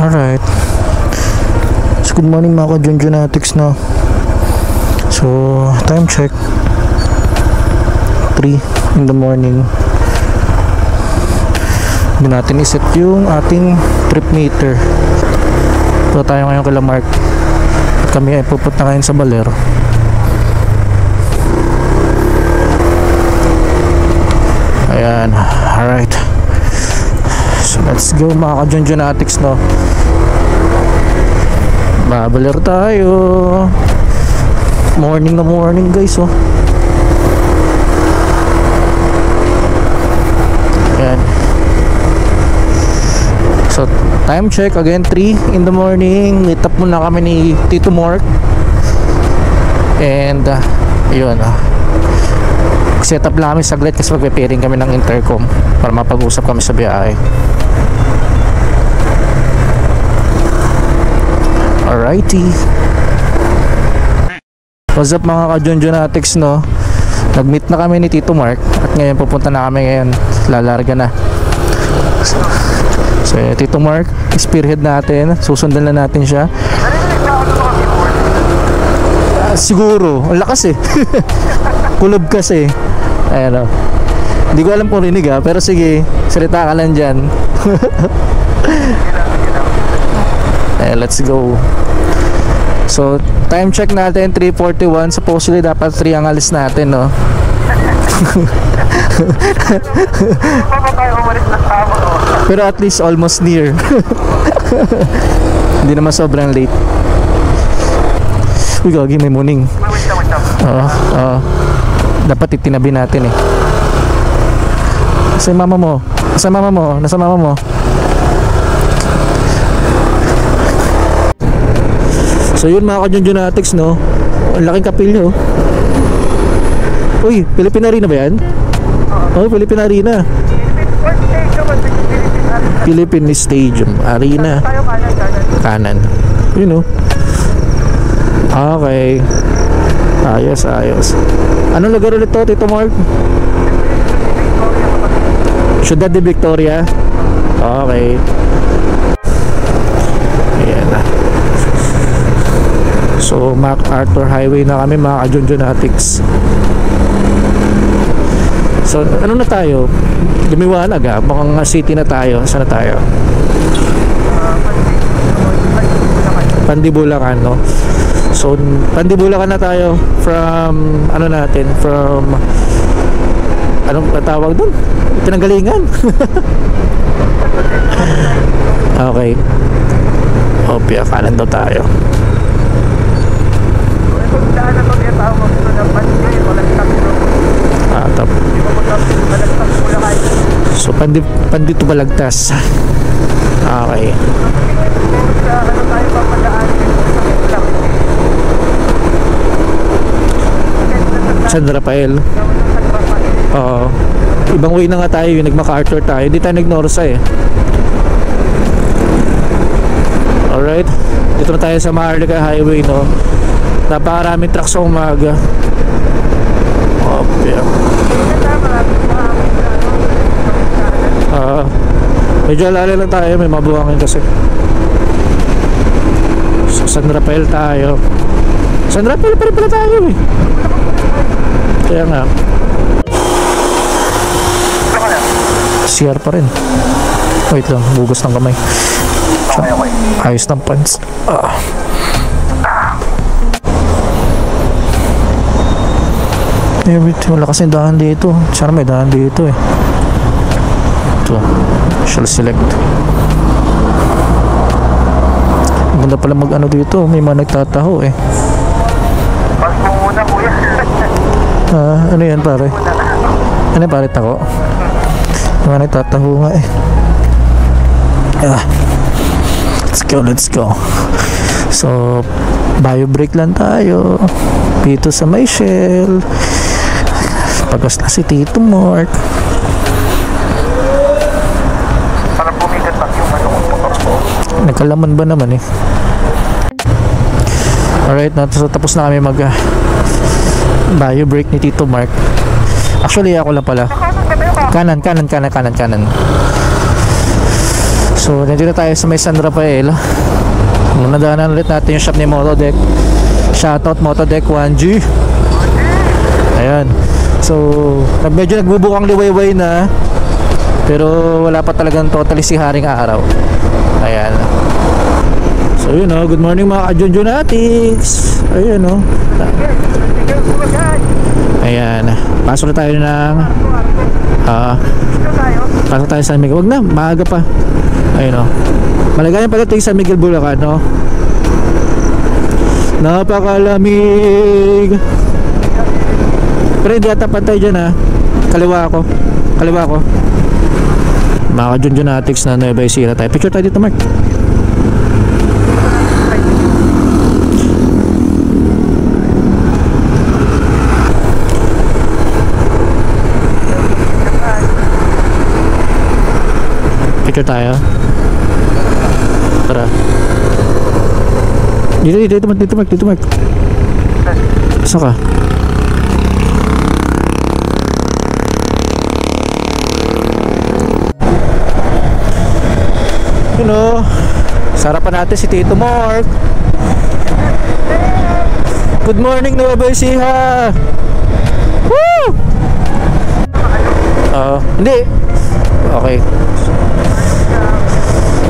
Alright. So, good morning mga ka-Junjunatics na. So, time check 3 in the morning. Hindi natin iset yung ating trip meter. So, tayo ngayon kay Mark. At kami ay pupunta ngayon sa Baler. Ayan. Alright. So, let's go mga ka-Junjunatics, no? Babaler tayo. Morning na morning, guys, oh. Ayan. So, time check again 3 in the morning. Meet up muna kami ni Tito Mark. And yun, set up lang kami saglit kasi magpe-pairing kami ng intercom para mapag-usap kami sa biyahe. Alrighty. What's up mga ka-Junjunatics, no? Nag-meet na kami ni Tito Mark at ngayon pupunta na kami ngayon. Lalarga na. So Tito Mark, spearhead natin. Susundan na natin siya. Siguro, ang lakas eh. Kulob kasi. Ayan, o. Hindi ko alam kung rinig pero sige, salita ka lang dyan. Let's go. So, time check natin 3:41. Supposedly dapat 3 ang alis natin, no? Pero at least almost near. Hindi naman sobrang late. Uy, gagi, may morning. Dapat itinabi natin eh. Nasa mama mo? Nasa mama mo? Nasa mama mo? So yun mga ka-Junjunatics, no? Ang laking kapilyo. Uy, Philippine Arena ba yan? Oh, Philippine Arena. Philippine Stadium Arena. Kanan. Yun, no? Okay. Ayos, ayos. Anong lugar ulit to, Tito Mark? Ciudad de Victoria. Okay. Ayan na. So, MacArthur Highway na kami mga ka-Junjunatics. So, ano na tayo? Lumiwanag mukhang city na tayo. Saan na tayo? Pandibulacan, no? So, Pandibulacan na tayo from, ano natin, from, anong tawag dun? Pinanggalingan. Okay. Opia, kanan daw tayo. So Pandito Balagtas. Okay. San Rafael. Ibang way na nga tayo, yung nag-MacArthur tayo. Hindi tayo nag-Norsa eh. Alright. Dito na tayo sa Maharlika Highway, no? Napakaraming truck sa umaga. Okay. Medyo alala lang tayo, may mabuhangin kasi. So, San Rafael tayo. San Rafael pa rin pala tayo eh. Kaya nga CR pa rin. Wait lang, bugas ng kamay. Ayos ng pants. Wala kasing daan dito. Sana may daan dito eh. Ito, shall select. Ang ganda pala mag ano dito. May mga nagtataho eh. Pas mo muna kuya. Ano yan pare? Ano yan pare, tako? May mga nagtataho nga eh. Let's go. So, bio break lang tayo. Dito sa may Shell. Pagas na si Tito Mark. Para bumigat pa yung motor ko. Nagkalaman ba naman eh. Alright, so tapos na kami mag bio break ni Tito Mark. Actually ako lang pala. Kanan. So nandito tayo sa may San Rafael. Nadaanan ulit natin yung shop ni Motodeck. Shoutout Motodeck 1G. Ayan. So medyo nagbubukang liwayway na, pero wala pa talagang totally si haring araw. Ayan. So yun o, good morning mga ka-Junjunatics. Ayan o. Ayan. Pasok na tayo ng pasok tayo sa San Miguel. Wag na, maaga pa. Ayun o. Malagayan pala ito yung San Miguel, Bulacan, no? Napakalamig. Pero hindi ata pantay dyan, ha. Kaliwa ako. Mga ka-Junjunatics na Nueva Ecija tayo. Picture tayo dito, Mark. Picture tayo. Tara. Dito Mark. Saan ka? You know, sarapan natin si Tito Mark. Good morning, Nueva Ecija. Woo! Hindi. Okay.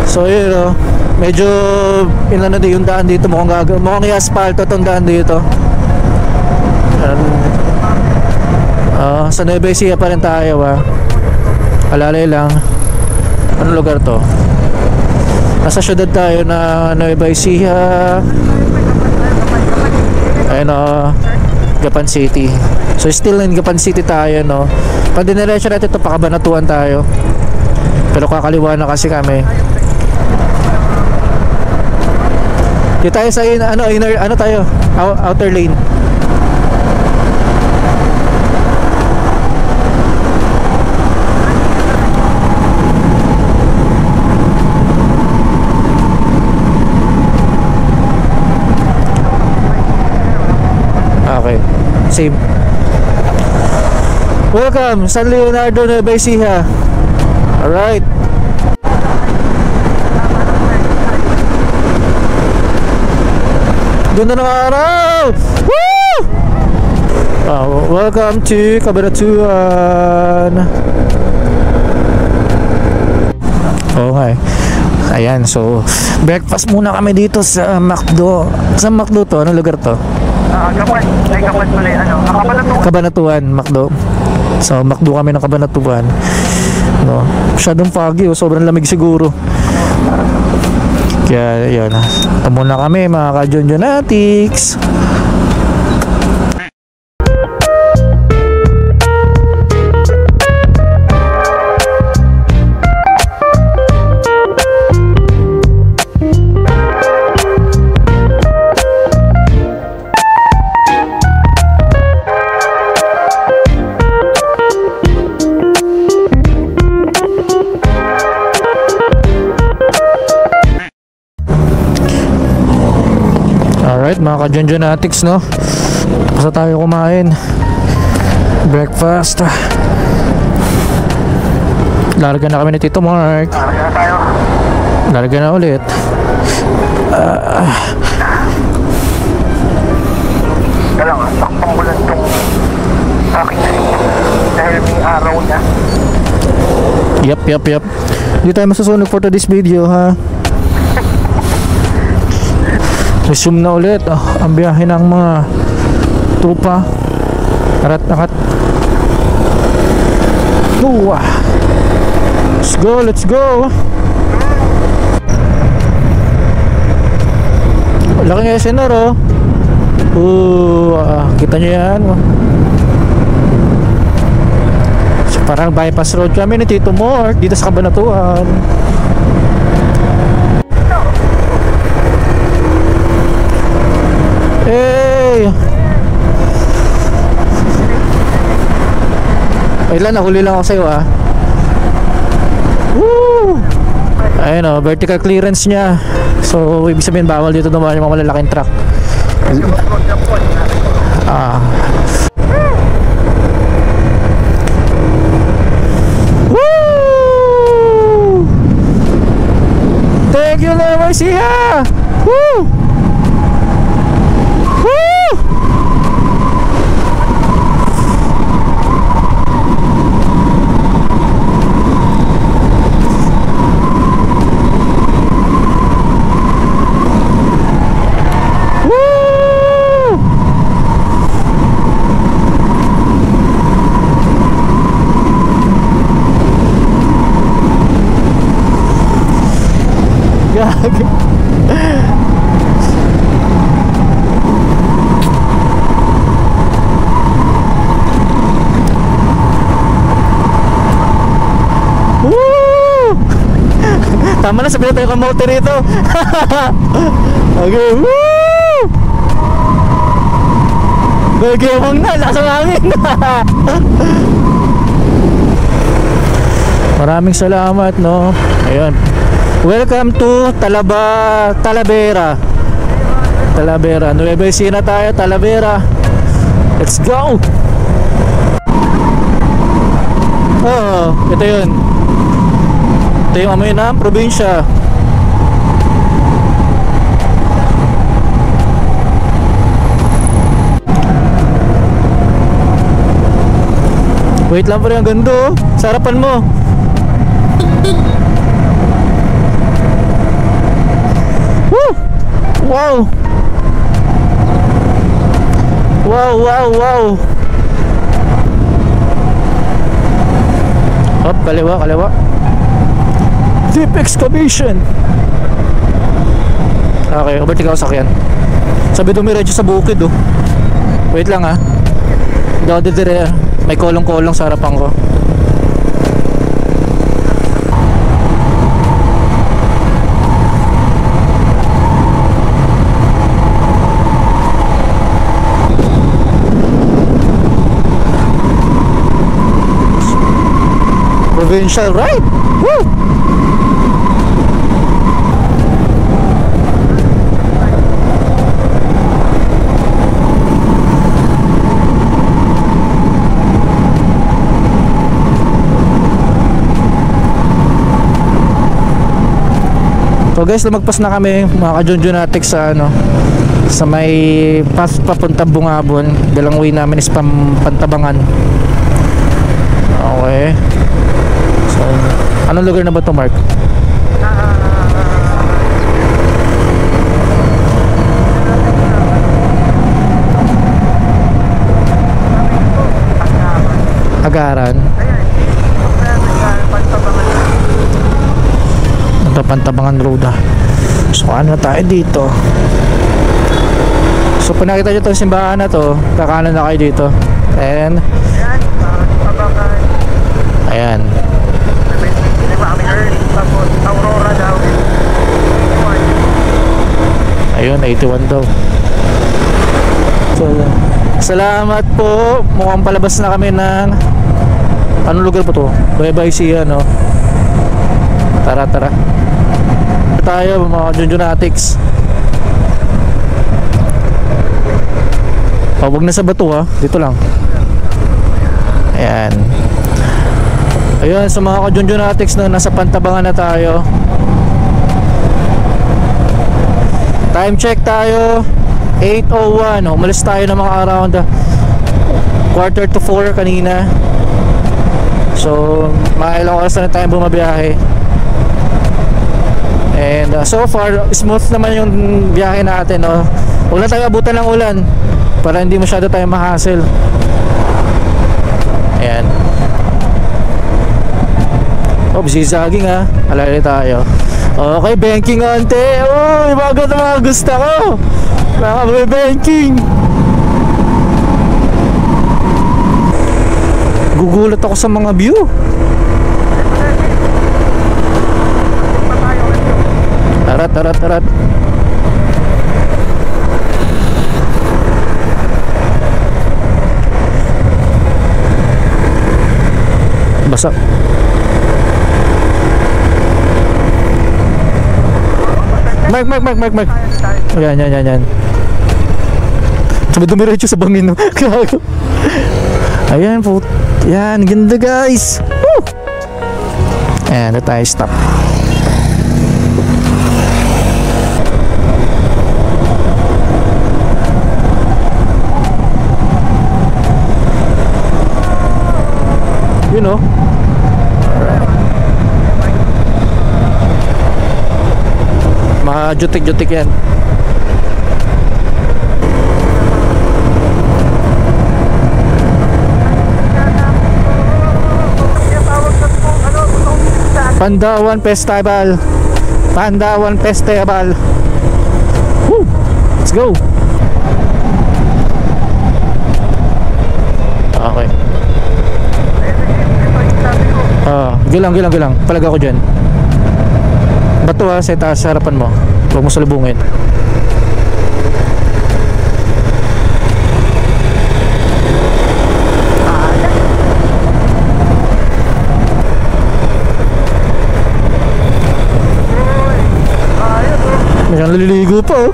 So yun o, medyo inano din yung daan dito, mukhang i-asphalt itong daan dito. Sa Nueva Ecija pa rin tayo, alalay lang. Anong lugar to? Nasa syudad tayo na Nueva Ecija. Ayun o, Gapan City. So still in Gapan City tayo, no. Pag diniretso natin ito, Pakabanatuan tayo. Pero kakaliwa na kasi kami. Dito tayo sa inner tayo, outer lane. Okay, same. Welcome San Leonardo, Nueva Ecija. Alright. Ganda ng araw! Woo! Welcome to Cabanatuan. Okay. Ayan, so breakfast muna kami dito sa McDo. Sa McDo to, anong lugar to? Cabanatuan, McDo. So McDo kami ng Cabanatuan. No, masyadong foggy, sobrang lamig siguro. Kaya yun, ito muna kami mga ka-Junjunatics. Alright mga ka-Junjunatics, no, basta tayo kumain breakfast. Larga na kami ni Tito Mark. Larga na ulit. Dalang sakpang bulan tong aking dahil may araw na. Yep. Hindi tayo masusunog for this video, ha. Resume na ulit ang biyahe ng mga tupa. Arat-akat. Let's go. Laking SNR, kita nyo yan. So, parang bypass road kami ni Tito Mark dito sa Cabanatuan. Hey! Wait lang, nahuli lang ako sa'yo, Woo! Ayun o, vertical clearance niya. So, ibig sabihin bawal dito dumaan yung mga malalaking truck. Woo! you, Nueva Ecija! Woo! Woo! Gag. Woo! Tama na, sabi na tayo kamote rito. Okay, woo! Gagawang na, lakas ang hangin. Maraming salamat, no? Ayun. Welcome to Talavera. Nueva Ecija tayo, Talavera. Let's go. Oh, ito yun. Ito yung amoy ng probinsya. Wait lang pa rin, ang ganda oh. Sarapan mo. Woo! Wow! Wow! Hop, kaliwa. Deep excavation. Okay, ba't ikaw sakyan? Sabi dumiretso sa bukid oh. Wait lang ha. Daw dire. May kolong-kolong sa harapan ko. Provincial ride. Woo! So guys, lumagpas na kami mga ka-Junjunatics sa ano, sa may path papunta Bungabon. Dalang way namin is Pantabangan. Okay. So, anong lugar na ba ito, Mark? Agaran. Ito, Pantabangan Road ah. So, ano na tayo dito? So, pag nakita nyo itong simbahan na to, kakanan na kayo dito. And ayan. Ayun, 81 daw. So, salamat po. Mukhang palabas na kami ng anong lugar po to? Nueva Ecija, no? Tara. Tayo mga Junjunatics. Oh, wag na sa bato ha. Dito lang. Ayan. Ayun, sa mga ka-Junjunatics na nasa Pantabangan na tayo. Time check tayo 8:01. Umalis tayo ng mga around 3:45 kanina. So, mga ilang oras na tayo bumabiyahe. And so far, smooth naman yung biyahe natin, no? Huwag na tayo abutan ng ulan para hindi masyado tayo ma-hassle. Ayan. Oh, zigzagging ha. Alala tayo. Okay, banking ante. Uy, bago na mga gusto ko. Mga banking. Gugulat ako sa mga view. Tarat. Basa. Mark. Yan. Sabi dumiretso sa bangin, no? Ayan po. Yan, ganda guys. Woo! Ayan, na tayo stop. Jutik-jutik yan. Pandawan Festival. Pandawan Festival. Woo! Let's go. Okay. Gilang. Palag ako dyan. Bato ha, sa taas sa harapan mo. Huwag mo salubungin. May siyang naliligo pa oh.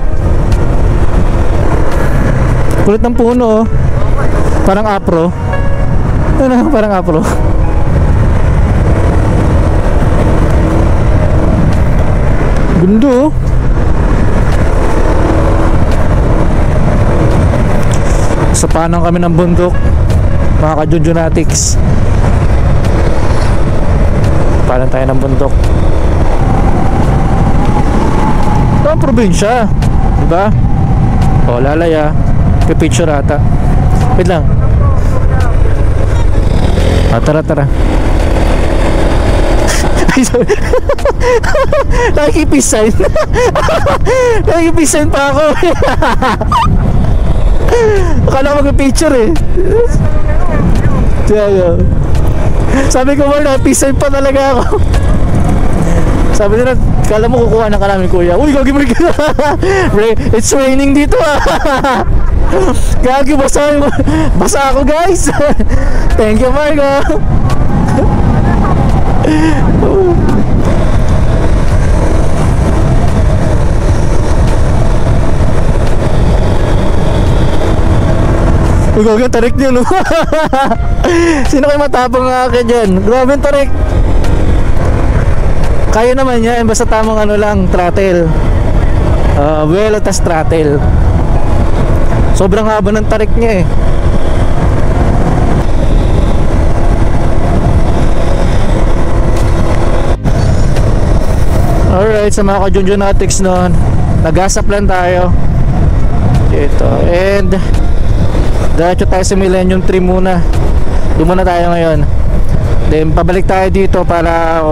Kulit ng puno oh. Parang apro. Ano, parang apro. Gundo oh. Sa panang kami ng bundok, mga ka-Junjunatics. Palan tayo ng bundok. Ito ang probinsya, diba? O, lalaya. Pipicture ata. Wait lang. Tara. Ay, sorry. Nakikipisign. Nakikipisign pa ako. Akala ko mag-picture eh. Sabi ko wala, pisign pa talaga ako. Sabi nila, kala mo kukuha na ka namin kuya. Uy, gagi mo rin ka. It's raining dito ah. Gagi, basa ako guys. Thank you Margo. Uy, gagi, tarik niyo no. Sino kayo matapang nga akin dyan? Grabe yung tarik. Kaya naman yan, basta tamang ano lang, throttle. Well, tas throttle. Sobrang haba ng tarik niya eh. Alright, sa mga ka-Junjunatics noon, nag-asap lang tayo dito. And diretso tayo sa Millennium Tree muna. Doon muna tayo ngayon. Then pabalik tayo dito para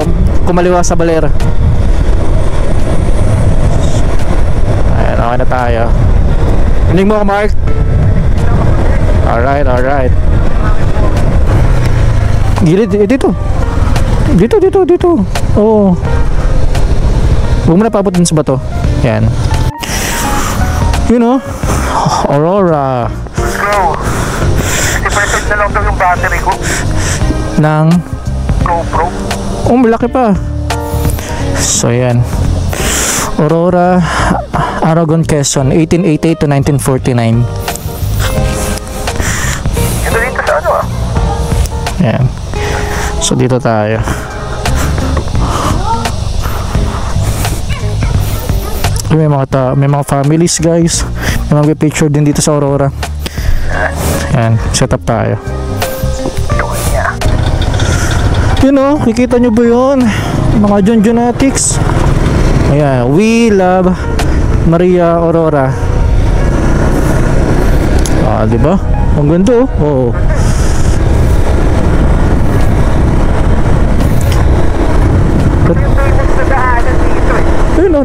kumaliwa sa Baler. Ayan, okay na tayo. Hinig mo, Mark. Alright. Gilid, dito. Oo. Huwag mo na papot din sa bato. Yan. You know, Aurora. Bro, 50% na lang daw yung battery ko. Ng GoPro. Oh, malaki pa. So yan, Aurora, Aragon, Quezon, 1888 to 1949. Ito dito sa ano ah? Yan. So dito tayo. May mga families guys. May mga picture din dito sa Aurora. Yan, set up tayo. Yun o, kikita nyo ba yun? Mga Junjunatics. Ayan, we love Maria Aurora. Diba? Ang ganda oh. Oo. Yun o.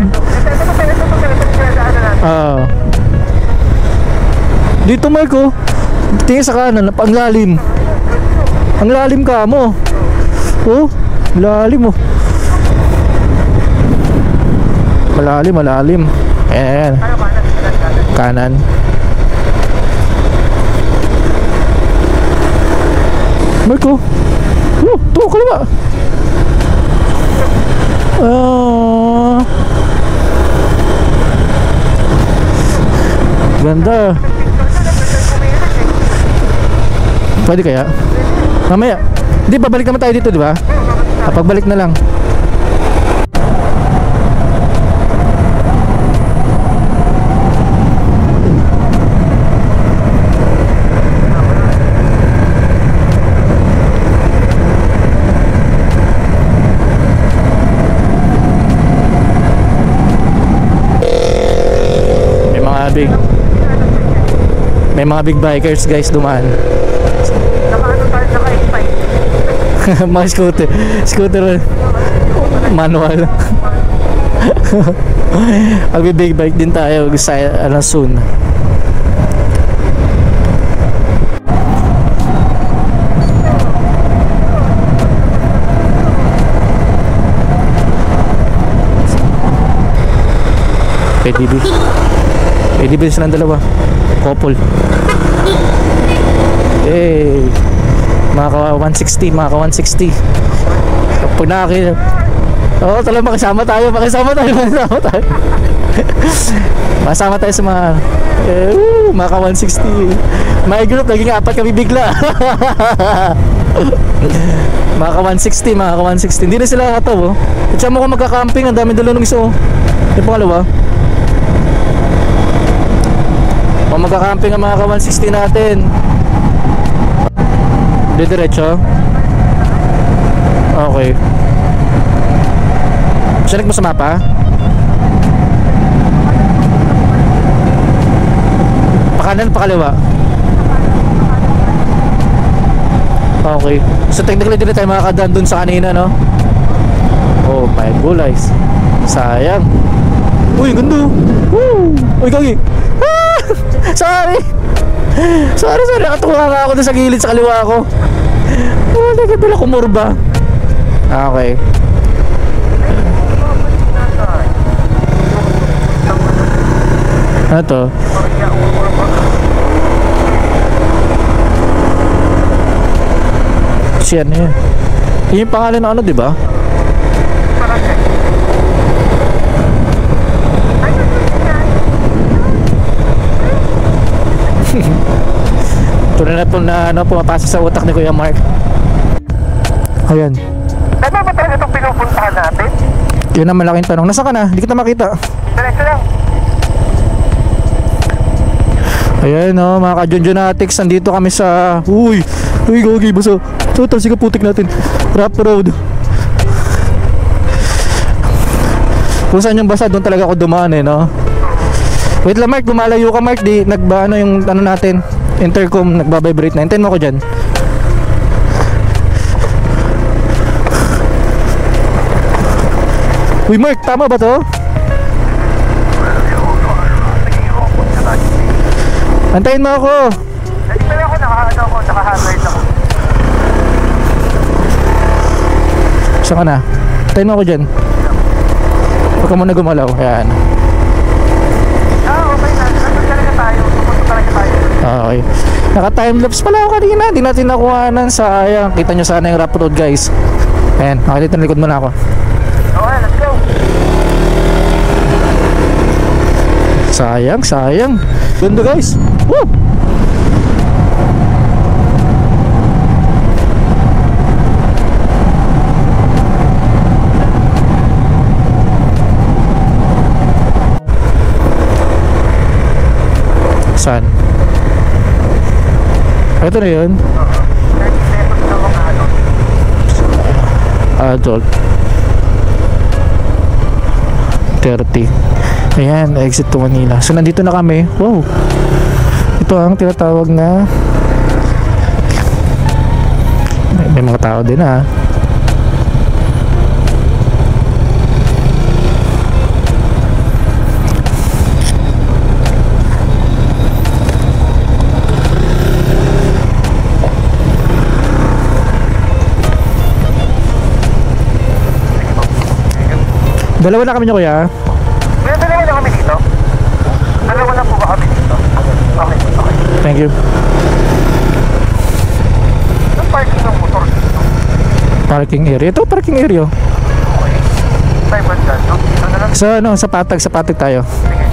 Dito Marco, tingin sa kanan, ang lalim. Ang lalim ka mo. Oh, malalim oh. Malalim. Ayan. Kanan. Marco. Oh, ito kaliwa. Ganda. Pwede kaya? Mamaya. Hindi, babalik naman tayo dito, di ba? Pagbalik na lang. big. May mga big bikers guys dumaan. Nakaano tayo, naka-invite. Mga scooter manual. Magbe-big bike din tayo sa soon. PDB silang dalawa, couple. Mga ka 160, mga ka 160. Pag nakakita, oo, talagang makisama tayo. Makisama tayo sa mga ka 160. My group, naging 4 kami bigla. Mga ka 160, mga ka 160. Hindi na sila kataw, oh. At siya mo kung magka-camping, ang dami dala ng iso. Yung pangalawa, kung magka-camping ang mga ka 160 natin, diretso. Okay. Sinig mo sa mapa? Pakanan, pakaliwa. Okay. So technically hindi tayo makakadaan dun sa kanina, no? Oh my guys. Sayang. Uy, ganda. Woo! Uy, kagi. Ah! Sorry. Sorry. Nakatuwa nga ako dun sa gilid sa kaliwa ko. Oh, nagkabila kumurba. Okay. Ano to? Siya na yun. Yung pangalan ng ano, di ba? Tunay na po na ano, pumapasok sa utak ni Kuya Mark. Ayan. Ano ba talaga itong pinupuntahan natin? Yun ang malaking tanong. Nasaan ka na? Hindi kita makita. Diretso lang. Ayan o, mga ka-Junjunatics, nandito kami sa... Uy, gogi, baso. Total, sige putik natin. Rap road. Kung saan yung basa, doon talaga ako dumaan eh, no? Wait lang, Mark, lumalayo ka, Mark. Di, ano yung ano natin, intercom, nagbabibrate na. Hintayin mo ako dyan. Uy, Mark, tama ba to? Antayin mo ako. Hindi ako naka-hazard ako. Saan ka na? Antayin mo ako dyan. Huwag ka muna gumalaw. Ayan. Okay na. Nandun talaga tayo. Pupunta talaga tayo. Okay. Naka-timelapse pala ako kanina. Hindi natin nakuhanan. Sayang. Kita nyo sana yung rap road, guys. Ayan. Nakita na likod mo na ako. Okay, let's go. Sayang. Ganda, guys. Woo! Saan? Ito na yun. 30 pesos na mga Adult 30. Ayan, exit to Manila. So nandito na kami. Wow. Ito ang tinatawag na may mga tao din ha. Dalawa na kami niyo, kuya. Dalawa na kami dito? Dalawa na po ba kami dito? Okay. Thank you. Yung parking ng motor dito? Parking area. Ito parking area. Okay. Tayo ba dyan, no? Sa patag tayo. Sige.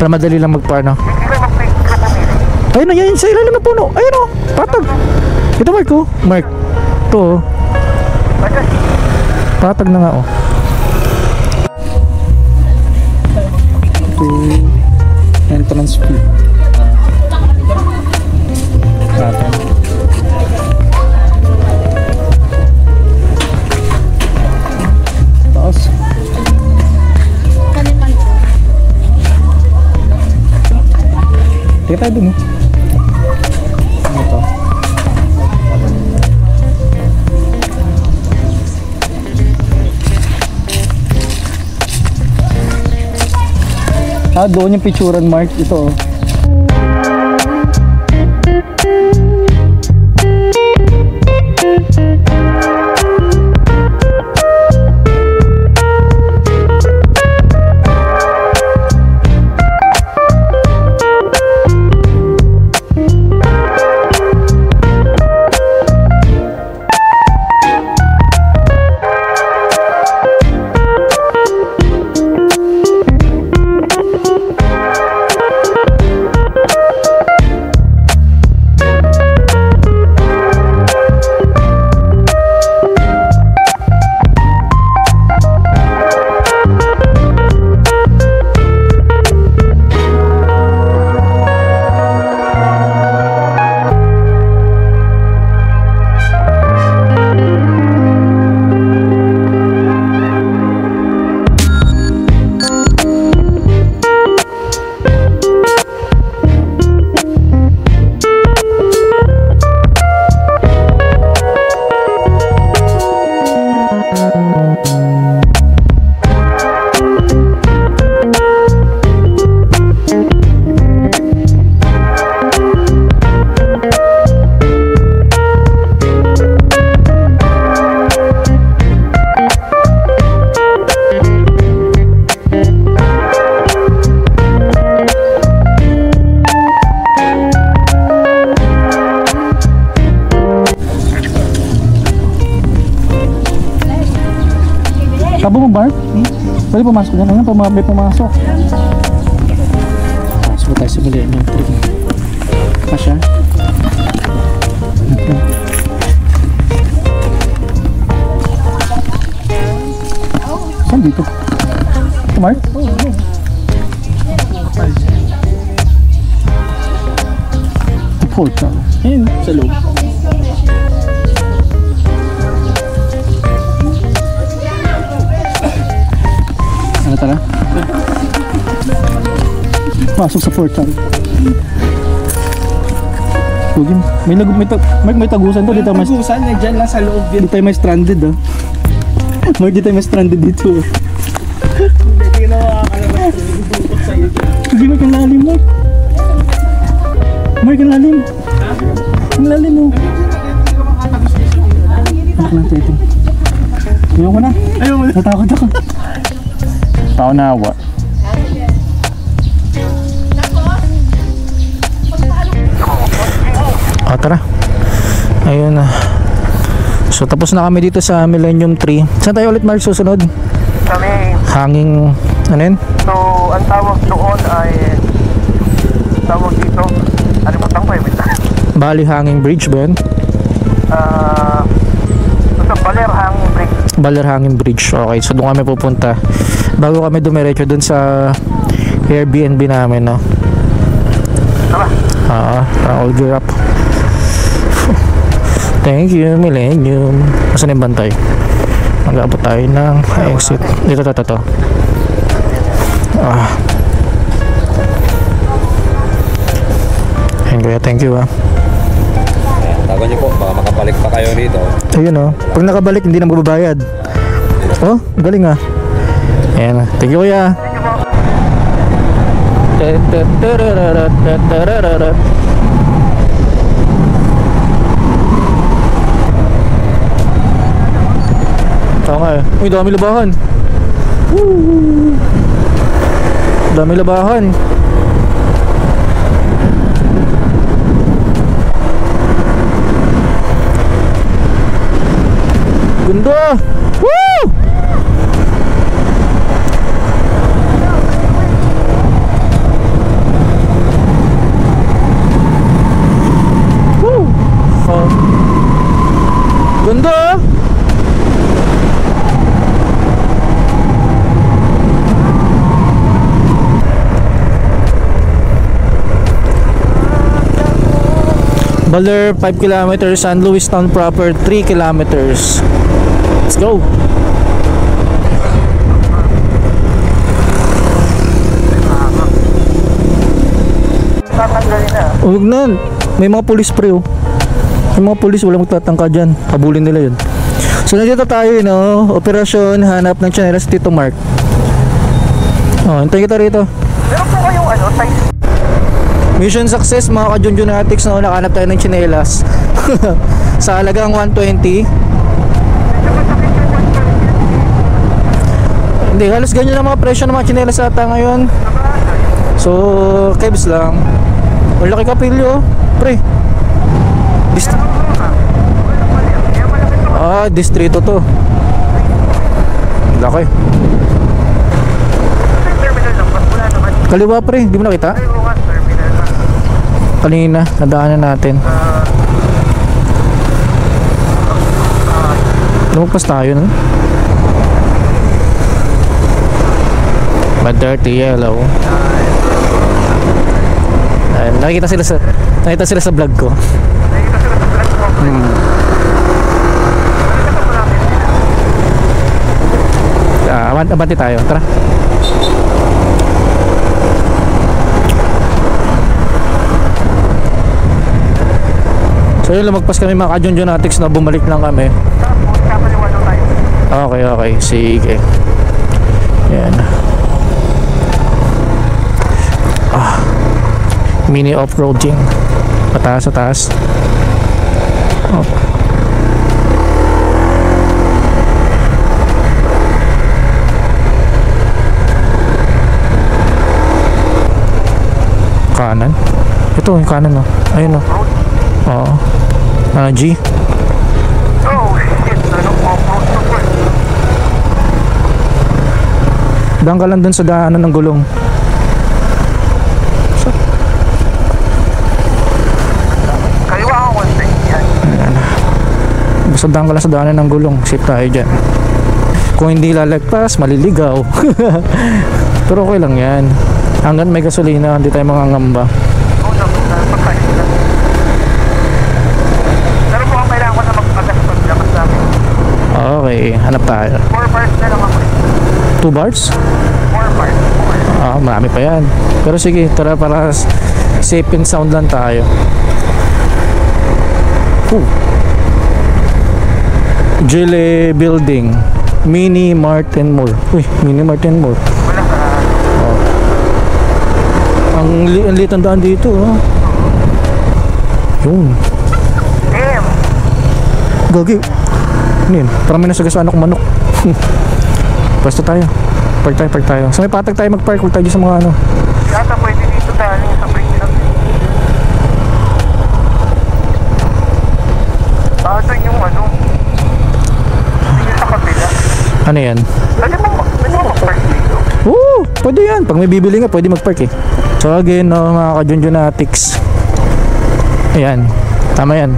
Para madali lang magpaano. Hindi lang mag-take ka pumili. Ayun na yan, sa ilalim ng puno. Ayun o, patag. Ito Mark oh. Mark. Ito oh. Bagas. Patag na nga oh. To entrance fee. Patag. Taas. Kaya tayo dun, Ano to? Doon yung picturean mark. Ito, tabo mo, Bart? Pwede pumasok dyan. Ayun, may pumasok. Pasok tayo sa Millennium 3. Pa siya? Saan dito? Ito, Mark? Portal. Ayun, sa loob. Ano tala? Pasok sa portal. Lugin. May tagusan to. Dito may tagusan. Nandiyan lang sa loob. Dito tayo may stranded, ah. Mark, dito tayo may stranded dito. Hindi na makakalabas. Dudukot sa'yo. Hindi, Mark, ang lalim, Mark. Mark, ang lalim. Ang lalim, oh. Mark lang, tete. Ayaw ko na. Natakot ako. Tao na awa. Tara. Ayun na. So tapos na kami dito sa Millennium 3. Saan tayo ulit, Mark, susunod? Kami, Hanging, ano yun? so ang tawag doon ay tawag dito, alimutan ko Bali Hanging Bridge ba yun? Sa Baler Hanging Bridge. Baler Hanging Bridge. Okay, so doon kami pupunta. Bago kami dumiretso doon sa Airbnb namin, no? Tara. All gear up. Thank you, Millennium. Nasaan yung bantay? Mag-aabot tayo ng exit. Dito. Ayun, kuya, thank you, Tago niyo po, baka makabalik pa kayo dito. Ayun, oh. Pag nakabalik, hindi na magbabayad. Oh, galing, Ayan, thank you, kuya. Oo nga, uy, dami labahan. Woo! Dami labahan. Ganda! Woo! Woo! Ganda! Baler 5 kilometers, San Luis Town proper 3 kilometers. Let's go. Tatanggalin Huwag na. May mga police pre oh. May mga police, walang magtatangka dyan. Habulin nila yun. So nandito tayo, no? Operasyon hanap ng tsinelas Tito Mark. Oh, hintayin kita rito. Meron po kayong ano, size? Mission success mga ka-Junjunatics, no? Nakahanap tayo ng tsinelas. Sa halagang 120. Hindi, halos ganyan ang mga presyo ng mga tsinelas ata ngayon. So, kebs lang. Ang laki kapilyo, pre. Distrito to. Laki. Terminal lang, wala naman. Kaliwa pre, di mo nakita? Ay, oo nga, terminal lang. Kanina, nadaanan natin. Lumagpas tayo, no? Dirty yellow. Nakita sila sa vlog ko. Nakita sila sa vlog mo. Abante tayo, tara. So yun, lumagpas kami mga ka-Junjunatics na bumalik lang kami. Tapos, kapaliwa daw tayo. Okay, sige. Yan. Mini off-roading. Pataas sa taas. Oh. Kanan. Ito yung kanan, oh. Ayun, oh. Oo. G. Oh, shit. Anong off-road to po? Daan ka lang dun sa daanan ng gulong. Kaliwa ako, 120 yan. Basta daan ka lang sa daanan ng gulong. Safe tayo dyan. Kung hindi lalagpas, maliligaw. Pero okay lang yan. Hanggang may gasolina, hindi tayo mangangamba. Oo, pagkain lang. Pero po ang kailangan ko na magpagas paglakas namin. Okay, hanap tayo. 4 bars na lang ako. 2 bars? 4 bars. Marami pa yan. Pero sige, tara para safe and sound lang tayo. Gile Building, Mini Martin Mall. Uy, Mini Martin Mall. Wala ka. Ang liit ang daan dito, oh. Yun. Damn. Gagi. Ano yun? Parang may nasagasaan ako manok. Basta tayo. Park tayo. So may patag tayo mag-park. Huwag tayo sa mga ano. Yata pwede dito dahil sa break lang. Basta yung ano. Hindi sa kabila. Ano yan? Pwede mo mag-park dito. Pwede yan. Pag may bibili nga, pwede mag-park eh. So again, no, mga ka-Junjunatics. Ayan. Tama yan.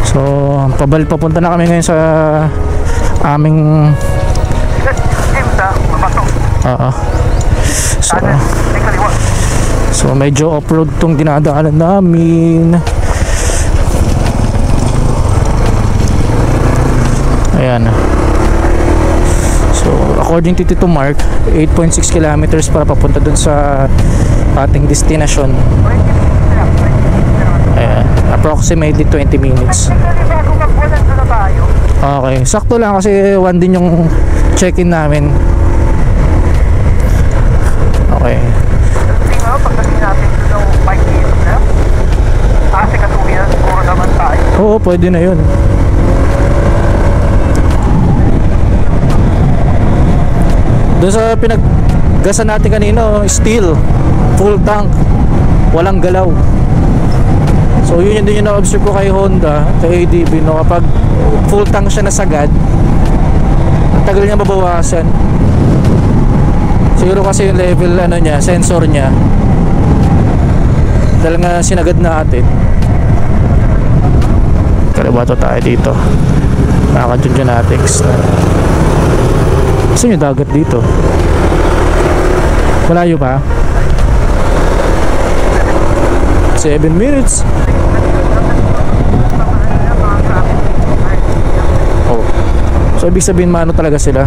So, papunta na kami ngayon sa aming Oo. So medyo off-road tong dinadaanan namin. Ayan. So according to Tito Mark, 8.6 kilometers para papunta dun sa ating destination. Ayan. Approximately 20 minutes. Okay, sakto lang kasi 1 din yung check-in namin. Okay. Pagdating natin ng 5 minutes na, kasi katuwian siguro naman tayo. Oo, pwede na yun. Doon sa pinaggasan natin kanino, steel, full tank, walang galaw. So yun din yung na-observe ko kay Honda, kay ADB, no? Kapag full tank siya na sagad, ang tagal niya mabawasan. Siguro kasi yung level ano niya, sensor niya, dahil nga sinagad na atin. Kalibato tayo dito, nakaka-Junjunatics. Saan yung dagat dito? Malayo pa? 7 minutes. Oh. So ibig sabihin maano talaga sila?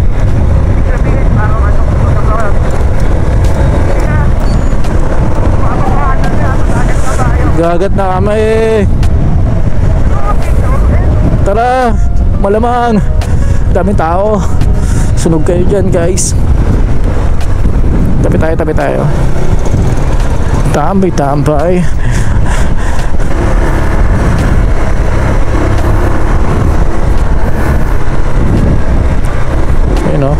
Nagagat na kami. Tara, malamang daming tao. Sunog kayo dyan guys. Tabi tayo. Tambay. Ayun o.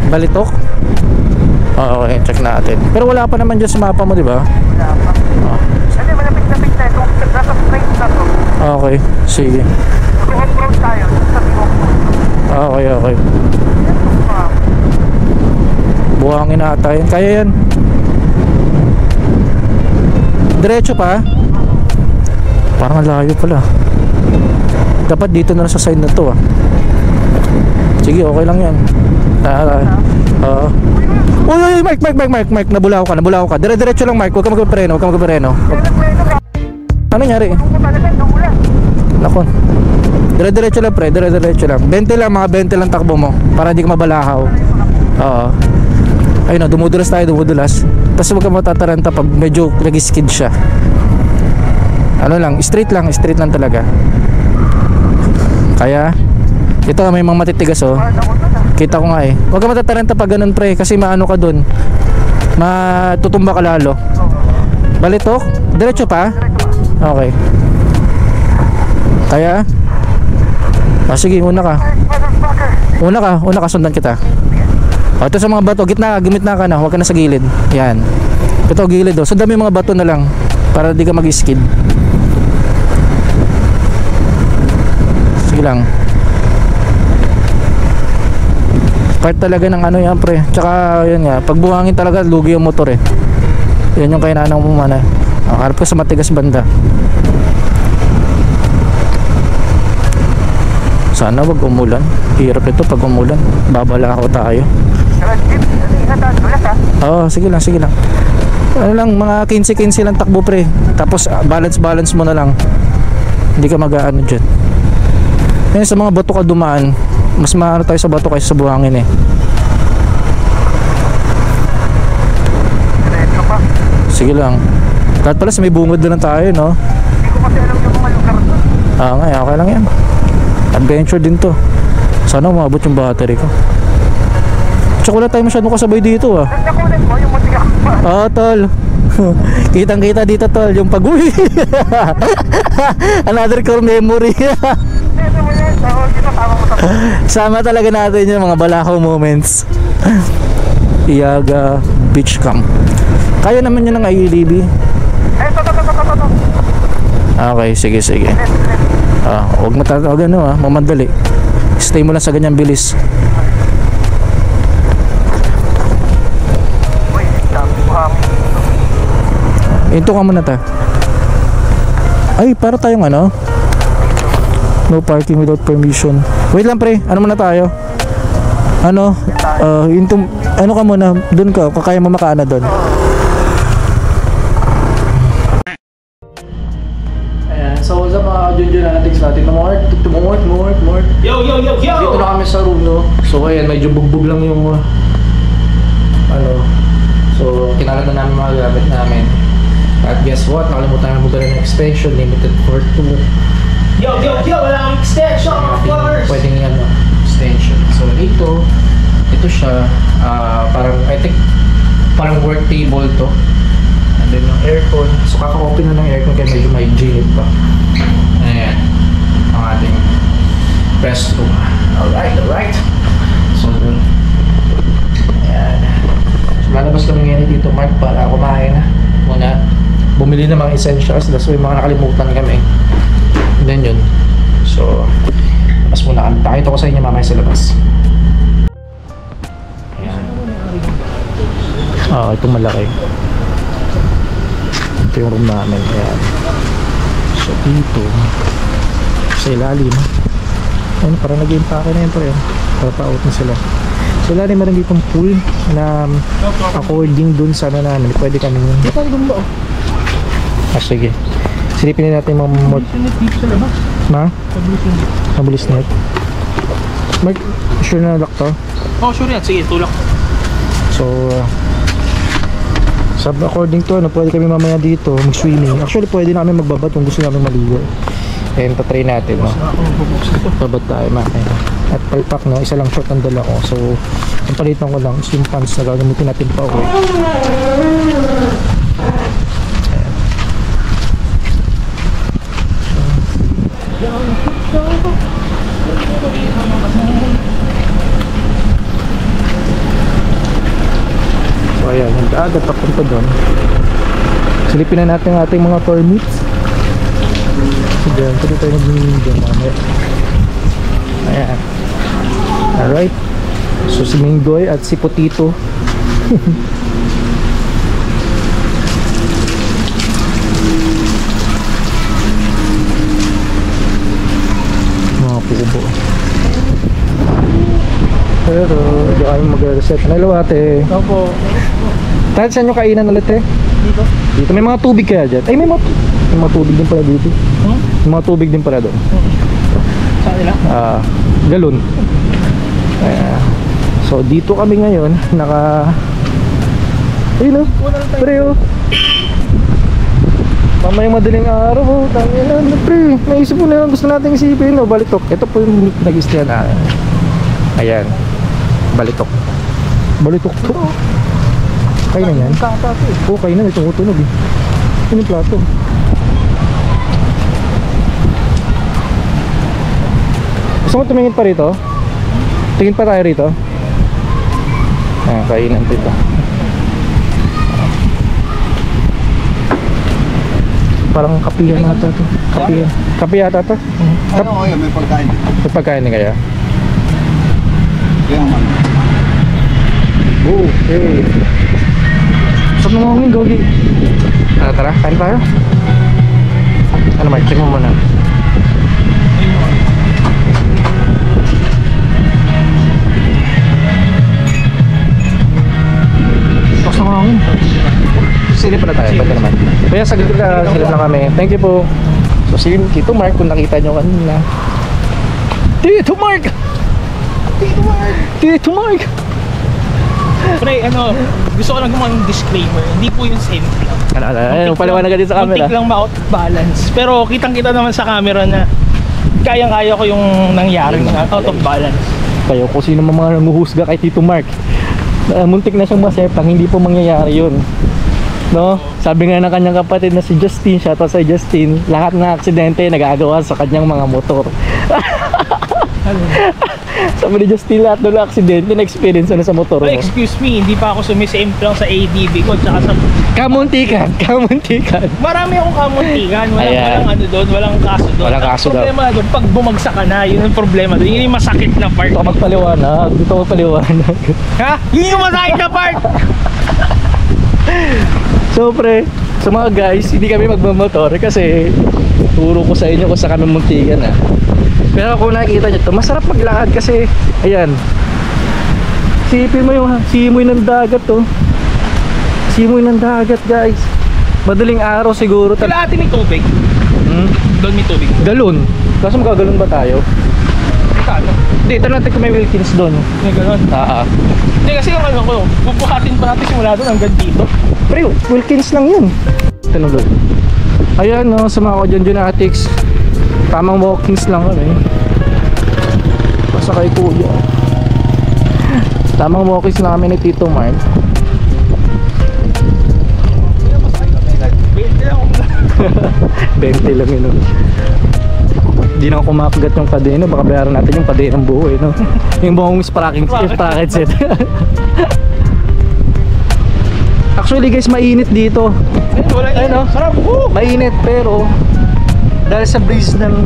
Balitok? Oo, okay, check natin. Pero wala pa naman dyan sa mapa mo, di ba? Wala pa. Kasi malapit-lapit na ito. Nasa straight na to. Okay, sige. Kung off-road tayo, sabi ko Okay. Buhangin ata yun. Kaya yan. Diretso pa? Parang layo pala. Dapat dito na sa side na to ah. Sige, okay lang yan. Uy, Mike, nabulaw ka. Diretso lang, Mike. Huwag ka magpapreno. Ano nangyari? Nako. Diretso lang, pre. Diretso lang. 20 lang, mga 20 lang takbo mo para hindi ka mabalahaw. Oo. Ayun na, dumudulas. Tapos huwag ka matataranta pag medyo nag-skid siya. Ano lang, straight lang talaga. Kaya ito may mga matitigas oh. Kita ko nga eh. Huwag ka matataranta pag ganun pre, kasi maano ka dun, matutumba ka lalo. Balitok? Diretso pa? Okay. Kaya sige, una ka, sundan kita. Ito sa mga bato, gitna ka na, huwag ka na sa gilid. Yan. Ito gilid oh. Sundan mo yung mga bato na lang para di ka mag-skid. Sige lang. Part talaga ng ano yan pre. Tsaka yun nga, pag buhangin talaga lugi yung motor eh. Yan yung kainanang umana. Harap ka sa matigas banda. Sana wag umulan. Hirap ito pag umulan. Babalakaw tayo. Oo, sige lang. Ano lang, mga 15 lang takbo pre. Tapos balance mo na lang. Hindi ka mag-aano dyan. Ngayon sa mga bato ka dumaan, mas maano tayo sa bato kaysa sa buhangin eh. Sige lang. Kahit pala sa may bungod na lang tayo, no? Hindi ko kasi alam yung mga lugar doon. Okay lang yan. Adventure din to. Sana umabot yung battery ko. Tsaka wala tayo masyadong kasabay dito ah. Nakunin mo yung matigas pa. Tol. Kitang-kita dito tol, yung pag-uwi. Another core memory. Sama talaga natin yung mga balakaw moments. Iaga Beach Camp. Kaya naman yun ng IEDB. Okay, sige. Huwag matatawag mamadali. Stay mo lang sa ganyang bilis. Ito ka muna ta. Ay, para tayong ano? No parking without permission. Wait lang pre, ano muna tayo? Ano ka muna, dun ka, kaya mo makaana dun. Ayan, so what's up mga Junjun Analytics natin? More. Yo! Dito na kami sa room, no? So ayan, medyo bugbog lang yung so kinalat na namin mga gamit namin. At guess what? Nakalimutan namin magdala ng extension, limited for 2. Yo! Wala akong extension, mga flowers! Pwedeng extension. So ito siya, I think parang work table to. And then yung aircon. So kaka-open na ng aircon kaya medyo may hygienic pa. Ayan. Ang ating restroom. Alright. So dun. Ayan. So lalabas kami ngayon dito Mark para kumain na muna. Bumili ng mga essentials. That's why mga nakalimutan kami. And then yun. So labas muna kami. Pakita ko sa inyo mamaya sa labas. Itong malaki. Ito yung room namin. Ayan. So dito sa ilalim, ayun, parang nag-impake na yun po yun. Para pa-out na sila. Sa ilalim meron ditong pool na according dun sa ano namin. Pwede kami yun. Dito ang gumba oh. Sige. Silipin natin yung mga dito sa labas. Mabilis net. Mark, sure na lock to? Oh, sure yan. Sige, tulak. So according to ano, pwede kami mamaya dito mag-swimming. Actually, pwede namin magbabad kung gusto namin maligo. And tatry natin, no? Babad tayo, mamaya. At palpak, no? Isa lang short ang dala ko. So, ang palitan ko lang is yung pants na gagamitin natin pa uwi. So ayan, yung dagat papunta doon. Silipin na natin ang ating mga permits. So dyan, pwede tayo nag-swimming dyan mamaya. Ayan. Alright. So si Minggoy at si Potito. Mga pubo. Pero di kami mag-reset. Hello ate. Opo. Kahit saan nyo kainan ulit eh? Dito? Dito may mga tubig kaya dyan? Ay may mga tubig din pala dito. May mga tubig din pala doon. Sa kanila? Galon. So dito kami ngayon ayun o, pre o. Mamayang madaling araw o. Tangina na pre. Naisip mo na gusto natin isipin o. Balitok. Ito po yung nag-istayan na. Ayan. Balitok. Balitok to. Kain na yan? Oo, kain na. Ito tunog eh. Ito yung plato. Gusto mo tumingin pa rito? Tingin pa tayo rito? Kainan dito. Parang kapihan nata to. Kapihan. Kapihan ata to? Ano kaya may pagkain? May pagkain din kaya? Kaya man. Okay. Saan mo ngomongin, Gogi? Tara, kain tayo. Ano Mark, check mo muna. Tapos na ngomongin. Silip pala tayo, pwede naman. Kaya saglit na, silip lang kami. Thank you po. So si Tito Mark, kung nakita nyo kanina. Tito Mark! Tito Mark! Tito Mark! Pre, gusto ko lang gumawa ng disclaimer. Hindi po yung same lang. Ano, paliwanag din sa camera. Muntik lang ma-out balance. Pero kitang-kita naman sa camera na kayang-kaya ko yung nangyari na out of balance. Kayo, kung sino mga nanguhusga kay Tito Mark, muntik na siyang masepang, hindi po mangyayari yun. No? Sabi nga ng kanyang kapatid na si Justin, shoutout sa Justin, lahat ng aksidente nagagawa sa kanyang mga motor. Sabi ni Justin, lahat ng aksidente na-experience na sa motor mo. Excuse me, hindi pa ako sumisimp lang sa ADB ko tsaka sa... Kamuntikan! Marami akong kamuntikan. Walang kaso doon. Walang kaso daw. Problema doon, pag bumagsak ka na, yun ang problema doon. Yun yung masakit na part. Dito ka magpaliwanag. Ha? Yun yung masakit na part! So pre, sa mga guys, hindi kami magmamotor kasi turo ko sa inyo kung saan kami muntikan ha. Pero kung nakikita nyo ito, masarap maglakad kasi ayan, sipin mo yung simoy ng dagat to. Simoy ng dagat guys. Madaling araw siguro. Sila ate may tubig. Doon may tubig. Galon. Kaso magagalon ba tayo? Ano? Hindi, ito natin kung may Wilkins doon. May gano'n. Hindi kasi yung ko, bubuhatin pa natin simula doon hanggang dito. Pero Wilkins lang yun. Tanong doon. Ayan no, sa mga Jonatics, tamang walkings lang kami. Basta kay kuya. Tamang walkings lang kami ni Tito Mark. 20 lang yun. Hindi na ako kumakagat yung kadena. Baka bayaran natin yung kadena ng buo no? Yung buong sprocket set. Actually guys, mainit dito. Ayun no? Sarap! Mainit pero dahil sa breeze ng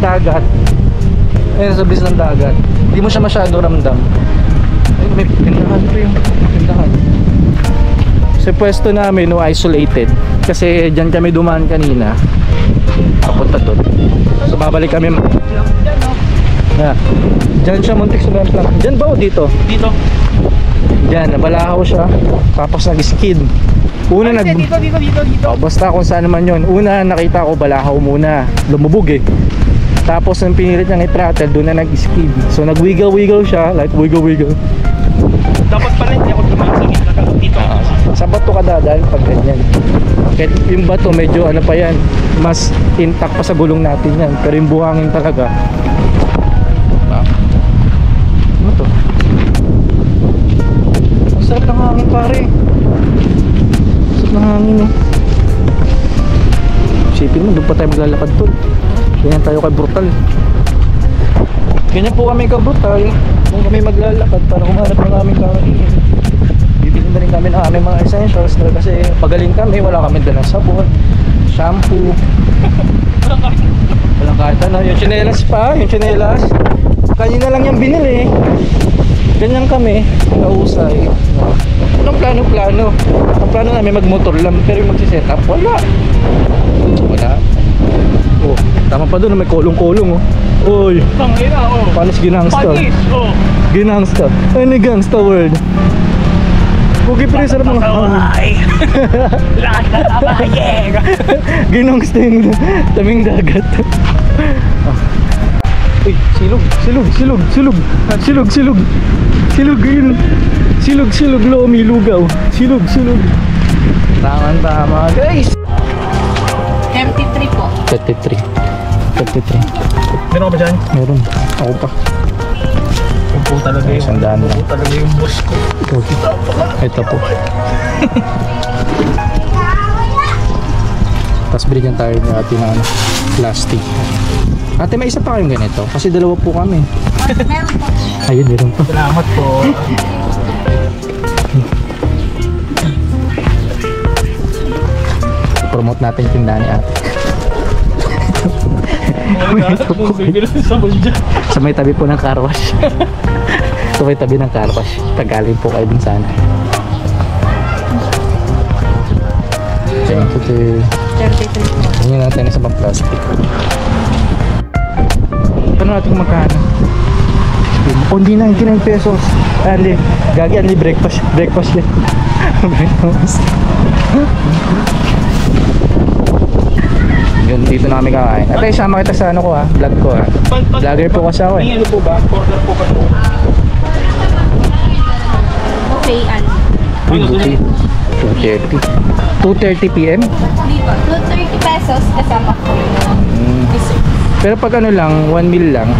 dagat, hindi mo siya masyado ramdam. Ay, may pindahan pa yung pindahan. Sa pwesto namin, no, isolated. Kasi dyan kami dumaan kanina. Papunta doon. So babalik kami. Yeah. Dyan siya muntik sa lang. Dyan ba o dito? Dito. Dyan, nabalahaw siya. Tapos nag-skid. Una Dito. Oh, basta kung saan naman yun. Una nakita ko balahaw muna. Lumubog eh. Tapos nang pinilit niyang i-throttle, doon na nag-skid. So nag-wiggle siya, like wiggle. Dapat pala hindi ako dumaan sa gitna dito. Sa bato ka dadaan pag ganyan. Kahit yung bato medyo ano pa yan, mas intact pa sa gulong natin yan. Pero yung buhangin talaga, ano to? Ang sarap ng hangin pare. Sarap ng hangin oh. Isipin mo, doon pa tayo maglalakad tol. Ganyan tayo kay brutal. Ganyan po kami ka brutal. Kung kami maglalakad para kumanap ng aming kakainin. Bibili na rin kami ng aming mga essentials kasi pagaling kami, wala kami dalang sabon, shampoo. Walang kahit ano. Yung tsinelas pa, yung tsinelas kanina lang yung binili. Ganyan kami kausay. Anong plano? Ang plano namin magmotor lang, pero yung magsiset up wala. Oh, tama pa doon, may kolong-kolong oh. Oy, Tangina, oh. paano si Ginangsta? Panis, oh. Ginangsta. Ano gangsta word? Pugi pre, sarap mga Lahat na tabayeng. Ginangsta yung taming dagat. Uy, silog, yun. Silog, lomi, lugaw. Silog. Tama, guys. 33 po. 33. Meron ka ba dyan? Meron. Ako pa. Yung po talaga yung, Sandaan lang. po talaga yung boss ko. Ito po. Tapos binigyan tayo ng ating ano, plastic. Ate, may isa pa kayong ganito? Kasi dalawa po kami. Meron po. Ayun, meron pa. Salamat po. Promote natin yung tindahan ni ate. Sa may tabi po ng car wash. Sa may tabi ng car wash. Tagaling po kayo dun sana. Thank you. 33 po. Tingnan natin sa pang plastic. Paano natin kung magkano? Only 99 pesos. Only, gagi, only breakfast yan. Breakfast. Yun, dito na kami kakain. At ay, sama kita sa ano ko ha, vlog ko ha. Vlogger po kasi ako eh. Ano po ba? Order po ba ito? Okay, ano? Uy, buti. 2:30 PM? Di ba? 230 pesos kasama ko yung dessert. Pero pag ano lang, 1 meal lang.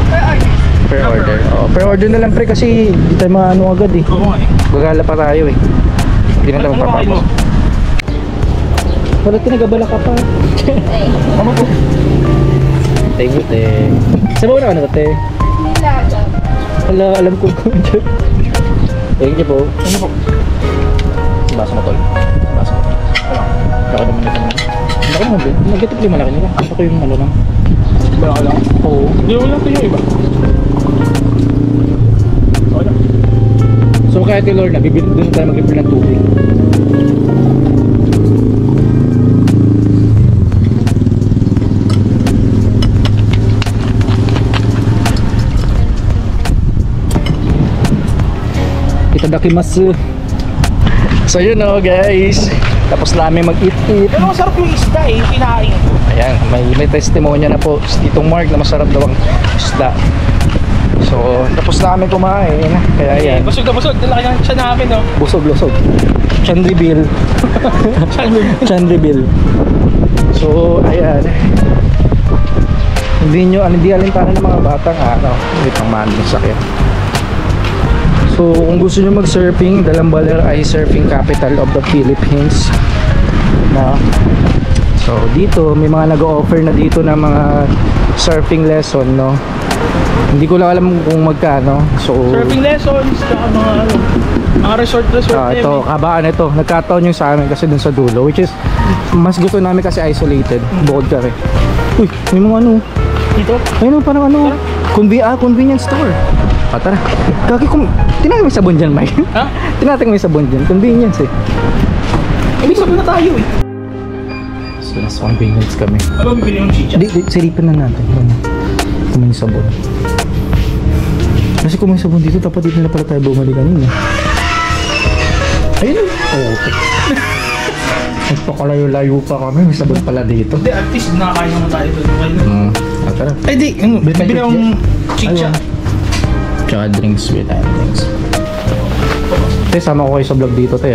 Per order. Per order. Oh, per order na lang pre kasi hindi tayo maano agad eh. Oo nga eh. Bagala pa tayo eh. Hindi na tayo Ano kain mo? papapos. Wala tinagabala ka pa. Ano po? Thank you, te. Sabaw na ka na, te. Nilaga. Wala, alam ko kung dyan. Thank you po. Ano po? Basa mo, tol. Basa mo. Baka naman ito naman. Baka naman, Ben. Nag-getip yung malaki nila. Gusto ko yung ano lang. Wala ka lang? Oo. Hindi mo lang ito yung iba. Okay lang. So, kaya kay Lord na, bibili doon tayo mag-refill ng tubig. Itadakimasu. So yun o guys, tapos namin mag-eat-eat. Pero masarap yung isda eh, yung kinain ko. Ayan, may testimonya na po si Titong Mark na masarap daw ang isda. So, tapos namin kumain. Kaya ayan, Busog na busog, dala ka siya namin no. busog-lusog. Chan reveal. Chan reveal. So, ayan. Hindi alintana ng mga batang ano, hindi pang maling sakyan. So, kung gusto nyo mag-surfing, Dalambaler ay surfing capital of the Philippines. Na. So, dito may mga nag-o-offer na dito ng mga surfing lesson, no. Hindi ko lang alam kung magkano. So, Surfing lessons, saka mga resort ito, kabaan ito. Nagkataon yung sa amin kasi dun sa dulo, which is mas gusto namin kasi isolated. Bukod kami. Uy, may mga ano. Dito? Ayun, parang ano. Convenience store. Tara. Kaki kung tinating may sabon dyan, Mike. Ha? Tinating may sabon dyan. Convenience eh. Ibig sabihin na tayo eh. So, nasa convenience kami. Ano bibili yung chicha? Siripin na natin. Kung may sabon. Kasi kung may sabon dito, dapat dito na pala tayo bumalik kanina. Ayun. Oh, okay. Nagpakalayo-layo pa kami. May sabon pala dito. Hindi, at least nakakain naman tayo doon. Tara. Ay di, bibili akong chicha. Tsaka drinks with drinks. Te, sama ko kayo sa vlog dito, te,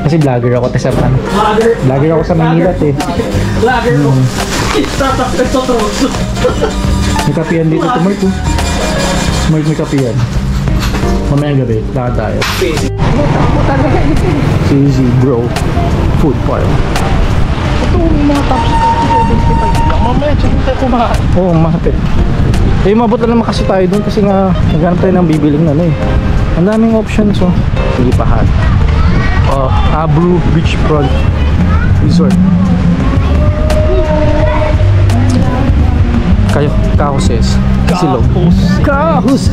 Kasi vlogger ako, te, sa pan. Vlogger ako sa Manila, te. Lager ko. Tatakot sa troso. May kapihan dito, te, Mark, Mark, may kapihan. Mamayang gabi, lakad tayo. Easy, bro. Food farm. Ito yung mga tops ko. 25 lang. Mamaya, siya tayo kumain. Oo, mahapit. Eh, mabot na naman kasi tayo doon kasi nga naghanap tayo ng bibiling na Ang daming options, Hindi pa hot. Abru Beachfront Resort. Kahoses. Silog. Kahoses.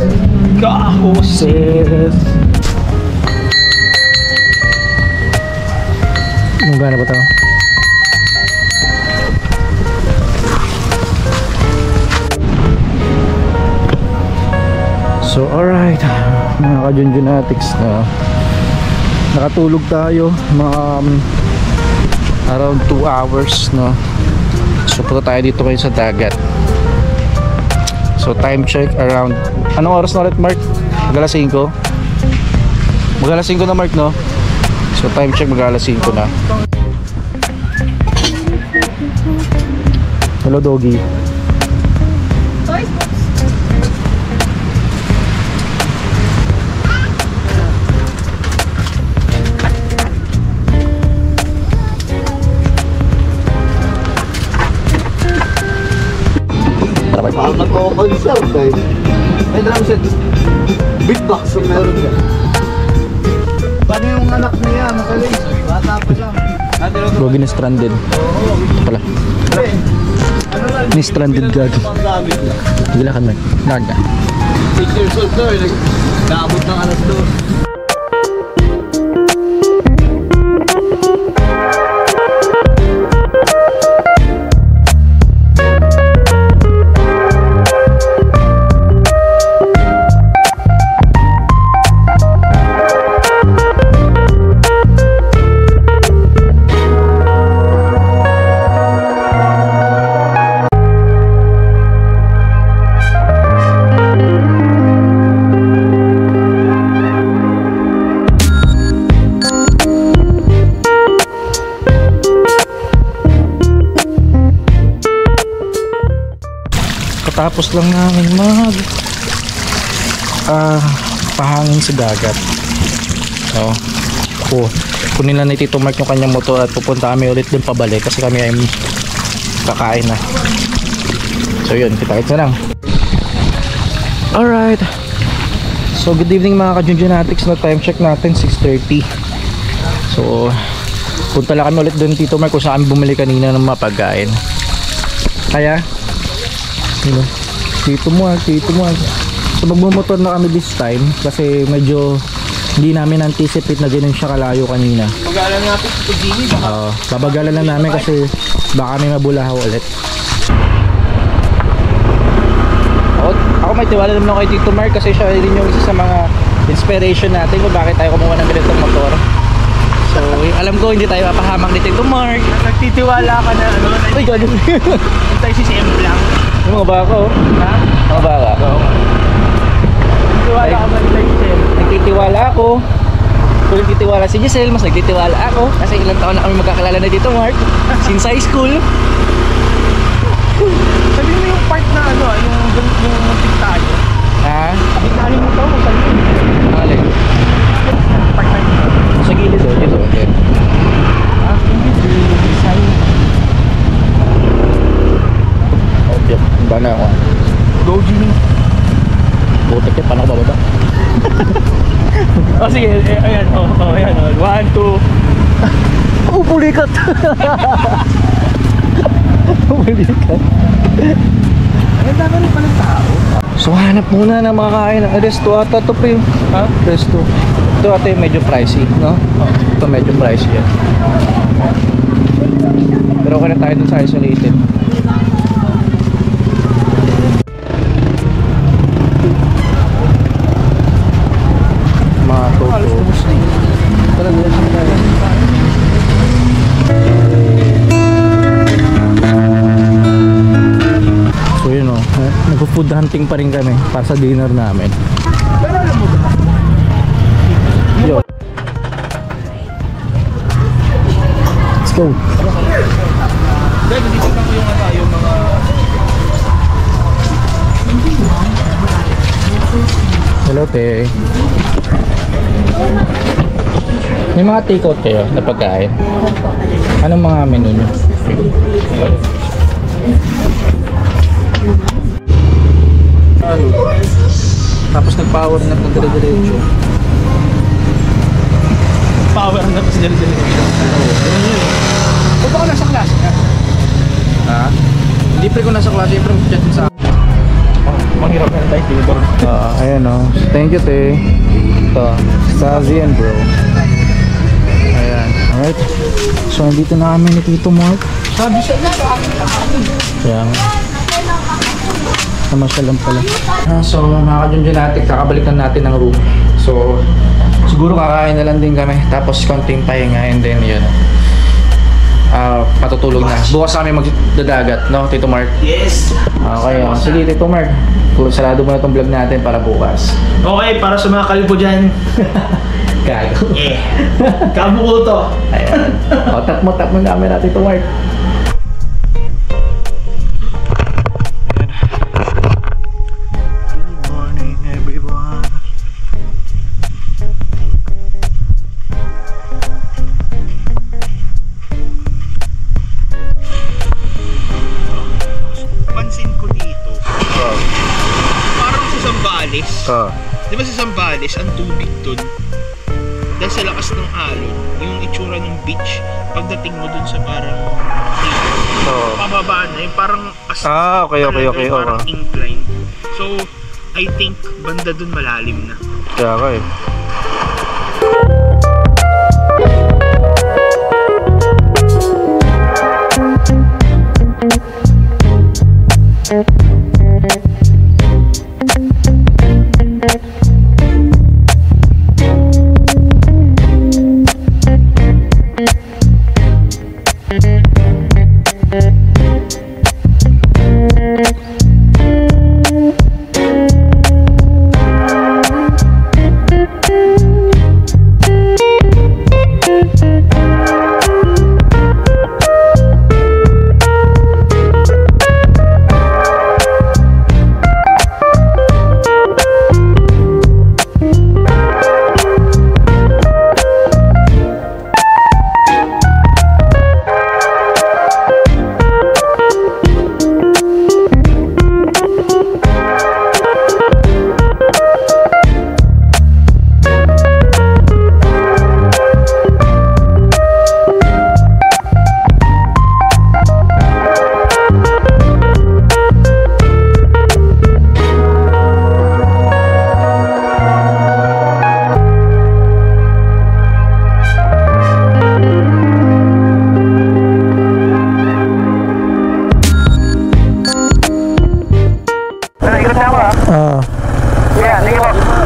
Gana ba tayo? So alright, mga ka-Junjunatics na nakatulog tayo mga around 2 hours So punta tayo dito ngayon sa dagat. So time check around, anong oras na ulit, Mark? Mag-alas 5? Mag-alas 5 na, Mark, no? So time check, mag-alas 5 na. Hello, doggy. Parang nagko-concert eh. May drum set. Big box ang meron niya. Paano yung anak niya? Magaling. Bata pa lang. Gogi na stranded. Pala. Ni stranded gagi. Gila ka, Mark. Naga. 6 years old na eh. Naabot ng alas 2. Tapos lang namin pahangin sa dagat. Kunin lang ni Tito Mark yung kanyang motor at pupunta kami ulit din pabalik kasi kami ay kakain na. So yun, kita-kits na lang. Alright, so good evening mga ka-Junjunatics. Time check natin 6:30. So punta lang kami ulit doon, Tito Mark, kung saan kami bumili kanina ng mga pagkain. Kaya Tito Mark. So magmumotor na kami this time kasi medyo hindi namin anticipate na ganun siya kalayo kanina. Pag-aalan natin sa Tugini. Babagalan na namin kasi baka may mabulahaw ulit. Ako may tiwala naman ako kay Tito Mark kasi siya rin yung isa sa mga inspiration natin kung bakit tayo kumuha ng ganitong motor. So alam ko hindi tayo mapahamak ni Tito Mark. Nagtitiwala ka na Uy, ganun. tayo si CM lang. Yung mga baka, Ha? Mga baka. Nagtitiwala ka ba tayo si CM? Nagtitiwala ako. Kung nagtitiwala si Giselle, mas nagtitiwala ako. Kasi ilang taon na kami magkakilala na dito, Mark. Since high school. Sabi mo yung part na yung muntik tayo. Ha? Biglaan mo ito, sabi mo. Alin? Part na yun. Sa gilid o, dito. Okay. Hindi, design. Okay, ba na ako? Go, Jimmy. Butik yan, paano ko bababa? Sige, ayan, ayan. 1, 2. Pulikat! Pulikat. Ang dami rin palang tao. So hanap muna ng makakain ng resto ata ito pa yung resto. Ito ata yung medyo pricey, no? Ito medyo pricey yan. Pero okay na tayo dun sa isolated. Mga toto. So yun o, nag-food hunting pa rin kami para sa dinner namin. Pero alam mo ba? go. Hello, te. May mga take-out kayo na pagkain? Anong mga menu nyo? Tapos nag-power na dire-diretso. Power na pa siya dito. Huwag ako nasa klase ka. Ha? Hindi pre ko nasa klase, pre chat sa Manghirap na tayo dito. ayan o. Thank you, te. Ito, Sazi and bro. Ayan. Alright. So, nandito na kami ni Tito Mark. Sabi siya na Ayan. Namasya lang pala. So, mga ka-Junjunatic, kakabalikan natin ng room. So, siguro kakain na lang din kami. Tapos, konting pahinga and then yun. Patutulog na. Bukas kami magdadagat, no, Tito Mark? Yes. Okay, sige Tito Mark. Sarado mo na itong vlog natin para bukas. Okay, para sa mga kalibo dyan. Gago. Yeah. Kabuko to. Ayan. O, tap mo yung camera, Tito Mark. Good morning, everyone. Pansin ko dito, parang sa Zambales. Di ba sa Zambales, ang tubig dun, dahil sa lakas ng alon, yung itsura ng beach, pagdating mo dun sa parang pababa na, yung parang Okay. parang incline. So, I think banda dun malalim na. Kaya ka eh.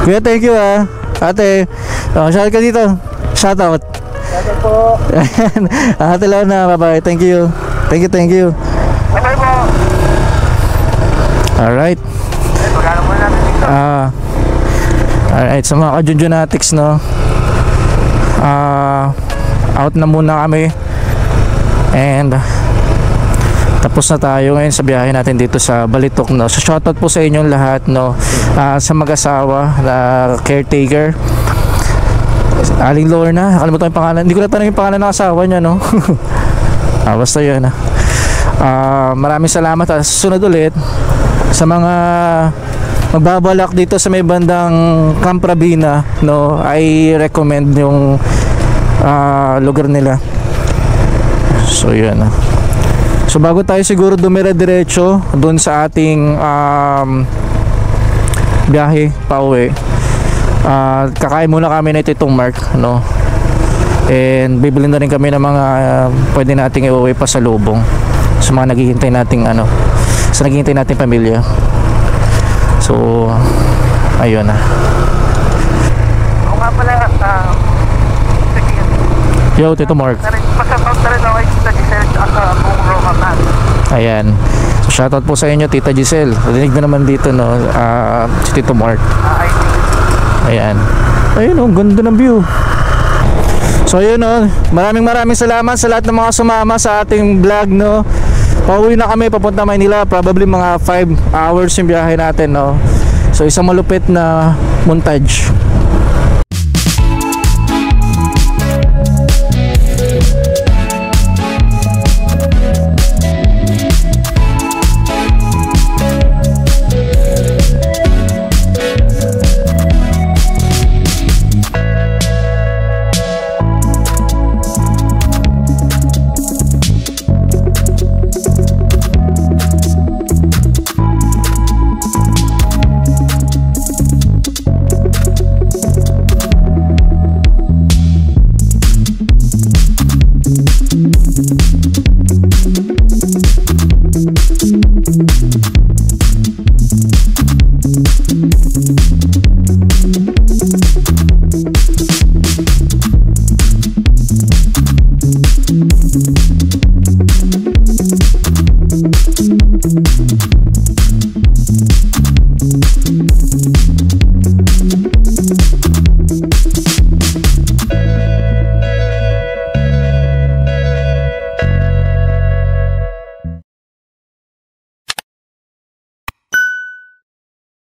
Kuya, thank you ate. Shout ka dito. Shout out. Shout out po. Ate Lona, bye-bye. Thank you. Thank you. Bye-bye po. Alright. Magkano mo natin dito? Alright, sa mga ka-Junjunatics, no. Out na muna kami. And tapos na tayo ngayon sa biyahe natin dito sa Balitok, no. So shoutout po sa inyong lahat, no. Sa mag-asawa na caretaker, Aling Lorna, nakalimutan yung pangalan, hindi ko na tanong yung pangalan ng asawa niya, no. Basta yun. Maraming salamat at susunod ulit sa mga magbabalak dito sa may bandang Camp Rabina, no. I recommend yung lugar nila. So yun. So bago tayo siguro dumire-diretso doon sa ating biyahe pauwi, kakain muna kami na Titong Mark, no? And bibili na rin kami ng mga pwede nating iuwi pa sa lubong sa mga naghihintay nating sa naghihintay nating pamilya. So ayun na. Ako nga pala, Yo, Tito Mark. pasapag na rin ako kay Tita Giselle at buong Roma man. Ayan. So shoutout po sa inyo, Tita Giselle. Rinig na naman dito, no, si Tito Mark. I think Ayan. Ayun, oh, ganda ng view. So So yun no, maraming salamat sa lahat ng mga sumama sa ating vlog no. Pauwi na kami papunta Maynila, probably mga 5 hours yung biyahe natin no. So isang malupit na montage.